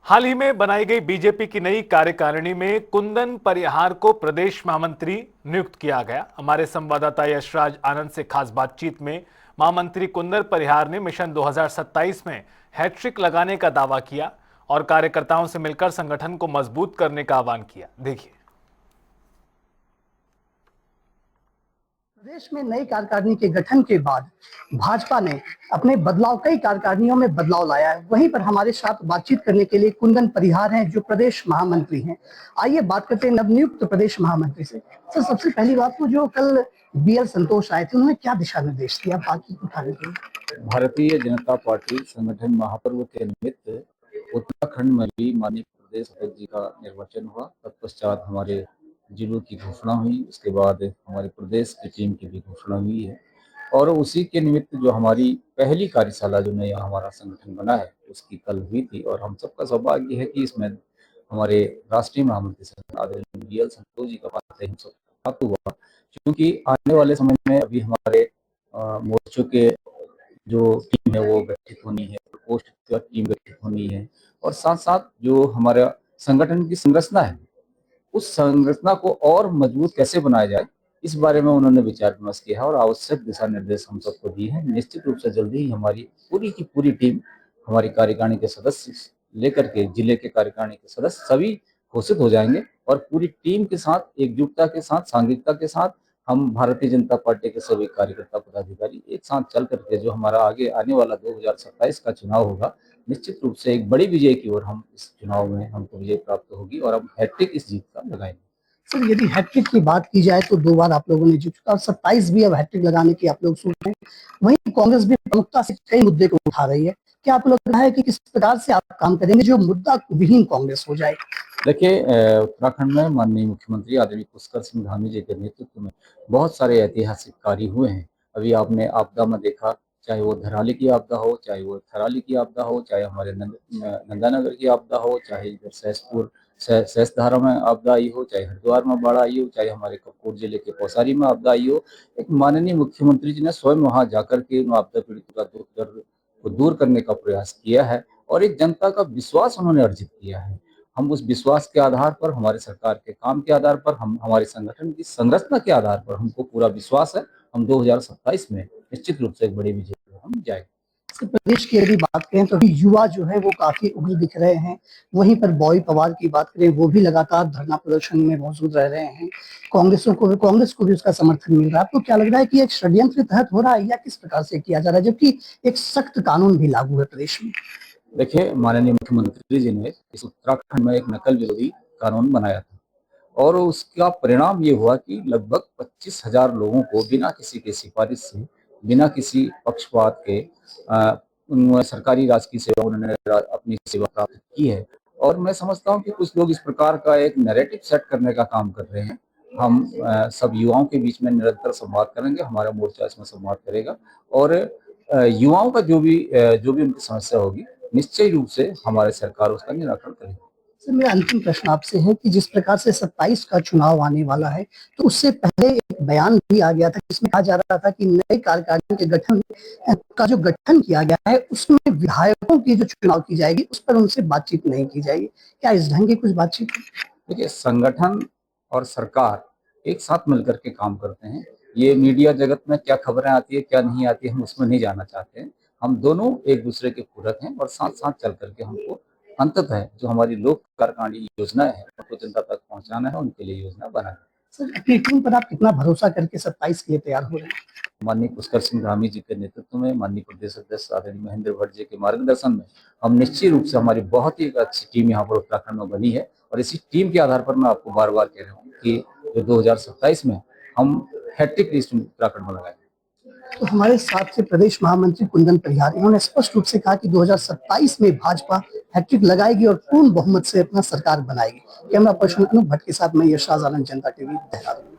हाल ही में बनाई गई बीजेपी की नई कार्यकारिणी में कुंदन परिहार को प्रदेश महामंत्री नियुक्त किया गया। हमारे संवाददाता यशराज आनंद से खास बातचीत में महामंत्री कुंदन परिहार ने मिशन 2027 में हैट्रिक लगाने का दावा किया और कार्यकर्ताओं से मिलकर संगठन को मजबूत करने का आह्वान किया। देखिए। प्रदेश में नई कार्यकारिणी के गठन के बाद भाजपा ने अपने बदलाव कई कार्यकारिणियों में बदलाव लाया है। वहीं पर हमारे साथ बातचीत करने के लिए कुंदन परिहार हैं, जो प्रदेश महामंत्री हैं। आइए बात करते हैं नवनियुक्त प्रदेश महामंत्री से। सर, सबसे पहली बात तो जो कल BL संतोष आए थे, उन्होंने क्या दिशा निर्देश दिया बातचीत उठाने के लिए? भारतीय जनता पार्टी संगठन महापर्व के निमित्त उत्तराखंड में भी माननीय प्रदेश अध्यक्ष जी का निर्वाचन हुआ। तत्पश्चात हमारे जिलों की घोषणा हुई, उसके बाद हमारे प्रदेश की टीम की भी घोषणा हुई है और उसी के निमित्त जो हमारी पहली कार्यशाला जो नया हमारा संगठन बना है उसकी कल हुई थी। और हम सबका सौभाग्य है कि इसमें हमारे राष्ट्रीय महामंत्री आदरणीय BL संतोष जी का पात्र हम सब प्राप्त हुआ, क्योंकि आने वाले समय में अभी हमारे मोर्चों के जो टीम है वो गठित होनी है, पोस्ट टीम गठित होनी है और साथ साथ जो हमारा संगठन की संरचना है उस संरचना को और मजबूत कैसे बनाया जाए, इस बारे में उन्होंने विचार विमर्श किया है और आवश्यक दिशा निर्देश हम सबको दिए हैं। निश्चित रूप से जल्दी ही हमारी पूरी की पूरी टीम, हमारी कार्यकारिणी के सदस्य लेकर के जिले के कार्यकारिणी के सदस्य सभी घोषित हो जाएंगे और पूरी टीम के साथ एकजुटता के साथ सांघिकता के साथ हम भारतीय जनता पार्टी के सभी कार्यकर्ता पदाधिकारी एक साथ चल करके जो हमारा आगे आने वाला 2027 का चुनाव होगा, निश्चित रूप से एक बड़ी विजय की ओर हम इस चुनाव में हमको विजय प्राप्त होगी और हम हैट्रिक इस जीत का लगाएंगे। सर, यदि हैट्रिक की बात की जाए तो 2 बार आप लोगों ने जीत चुका और 27 भी अब हैट्रिक लगाने की आप लोग सोच रहे हैं। वहीं कांग्रेस भी प्रमुखता से कई मुद्दे को उठा रही है। क्या आप लोग रहा है कि किस प्रकार से आप काम करेंगे जो मुद्दा विहीन कांग्रेस हो जाए? देखिए, उत्तराखंड में माननीय मुख्यमंत्री आदरणीय पुष्कर सिंह धामी जी के नेतृत्व में बहुत सारे ऐतिहासिक कार्य हुए हैं। अभी आपने आपदा में देखा, चाहे वो धराली की आपदा हो, चाहे वो थराली की आपदा हो, चाहे हमारे नंदानगर की आपदा हो, चाहे इधर सहसधारा में आपदा आई हो, चाहे हरिद्वार में बाढ़ आई हो, चाहे हमारे कपकोट जिले के पौसारी में आपदा आई हो। एक माननीय मुख्यमंत्री जी ने स्वयं वहां जाकर के उन आपदा पीड़ितों का दुख दर्द को दूर करने का प्रयास किया है और एक जनता का विश्वास उन्होंने अर्जित किया है। हम उस विश्वास के आधार पर, हमारे सरकार के काम के आधार पर, हम हमारे संगठन की संरचना के आधार पर हमको पूरा विश्वास है हम 2027 में निश्चित रूप से एक बड़ी विजय की ओर हम जाएंगे। प्रदेश की यदि बात करें तो युवा जो है वो काफी उग्र दिख रहे हैं। वहीं पर बॉय पवार की बात करें, वो भी लगातार धरना प्रदर्शन में मौजूद रह रहे हैं। कांग्रेस को भी उसका समर्थन मिल रहा है। आपको क्या लग रहा है कि एक षड्यंत्र के तहत हो रहा है या किस प्रकार से किया जा रहा है, जबकि एक सख्त कानून भी लागू है प्रदेश में? देखिए, माननीय मुख्यमंत्री जी ने इस उत्तराखंड में एक नकल विरोधी कानून बनाया था और उसका परिणाम ये हुआ कि लगभग 25,000 लोगों को बिना किसी के सिफारिश से, बिना किसी पक्षपात के सरकारी राजकीय सेवा उन्होंने अपनी सेवा प्राप्त की है। और मैं समझता हूँ कि कुछ लोग इस प्रकार का एक नैरेटिव सेट करने का काम कर रहे हैं। हम सब युवाओं के बीच में निरंतर संवाद करेंगे, हमारा मोर्चा इसमें संवाद करेगा और युवाओं का जो भी उनकी समस्या होगी निश्चय रूप से हमारे सरकार उसका निराकरण करेगी। सर, मेरा अंतिम प्रश्न आपसे है कि जिस प्रकार से 27 का चुनाव आने वाला है, तो उससे पहले एक बयान भी आ गया था जिसमें कहा जा रहा था कि नई कार्यकारिणी के गठन किया गया है, उसमें विधायकों की जो चुनाव की जाएगी उस पर उनसे बातचीत नहीं की जाएगी। क्या इस ढंग की कुछ बातचीत? देखिए, संगठन और सरकार एक साथ मिलकर के काम करते हैं। ये मीडिया जगत में क्या खबरें आती है, क्या नहीं आती है, हम उसमें नहीं जाना चाहते हैं। हम दोनों एक दूसरे के पूरक हैं और साथ साथ चल करके हमको अंततः जो हमारी लोक कार्यकारिणी योजना है उनको जनता तक पहुंचाना है, उनके लिए योजना बनाना है। सर, अपनी टीम पर आप कितना भरोसा करके 27 के लिए तैयार हो रहे हैं? माननीय पुष्कर सिंह धामी जी के नेतृत्व में, माननीय प्रदेश अध्यक्ष आदरणीय महेंद्र भट्ट जी के मार्गदर्शन में हम निश्चित रूप से, हमारी बहुत ही अच्छी टीम यहाँ पर उत्तराखंड में बनी है और इसी टीम के आधार पर मैं आपको बार बार कह रहा हूँ कि जो 2027 में हम हैट्रिक लिस्ट उत्तराखंड में लगाएंगे। तो हमारे साथ से प्रदेश महामंत्री कुंदन परिहार, इन्होंने स्पष्ट रूप से कहा कि 2027 में भाजपा हैट्रिक लगाएगी और पूर्ण बहुमत से अपना सरकार बनाएगी। कैमरा पर्सन अनूप भट्ट के साथ मैं यशराज आनंद, जनता टीवी, देहरादून।